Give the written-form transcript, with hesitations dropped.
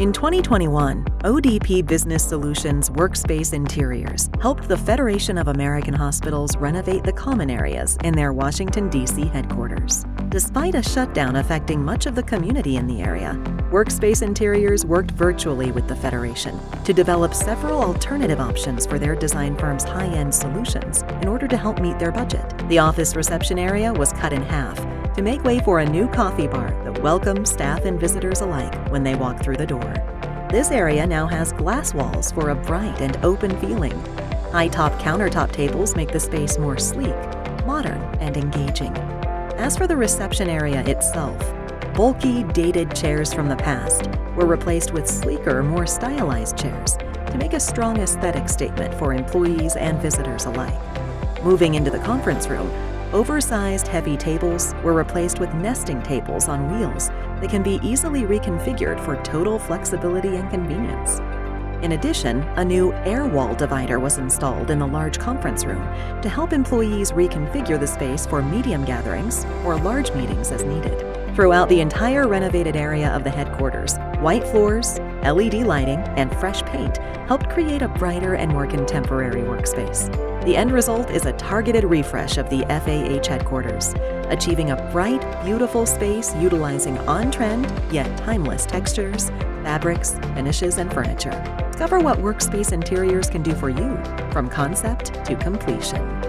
In 2021, ODP Business Solutions Workspace Interiors helped the Federation of American Hospitals renovate the common areas in their Washington, D.C. headquarters. Despite a shutdown affecting much of the community in the area, Workspace Interiors worked virtually with the Federation to develop several alternative options for their design firm's high-end solutions in order to help meet their budget. The office reception area was cut in half to make way for a new coffee bar that welcomes staff and visitors alike when they walk through the door. This area now has glass walls for a bright and open feeling. High-top countertop tables make the space more sleek, modern, and engaging. As for the reception area itself, bulky, dated chairs from the past were replaced with sleeker, more stylized chairs to make a strong aesthetic statement for employees and visitors alike. Moving into the conference room, oversized heavy tables were replaced with nesting tables on wheels that can be easily reconfigured for total flexibility and convenience. In addition, a new air wall divider was installed in the large conference room to help employees reconfigure the space for medium gatherings or large meetings as needed. Throughout the entire renovated area of the headquarters, white floors, LED lighting, and fresh paint helped create a brighter and more contemporary workspace. The end result is a targeted refresh of the FAH headquarters, achieving a bright, beautiful space utilizing on-trend yet timeless textures, fabrics, finishes, and furniture. Discover what Workspace Interiors can do for you, from concept to completion.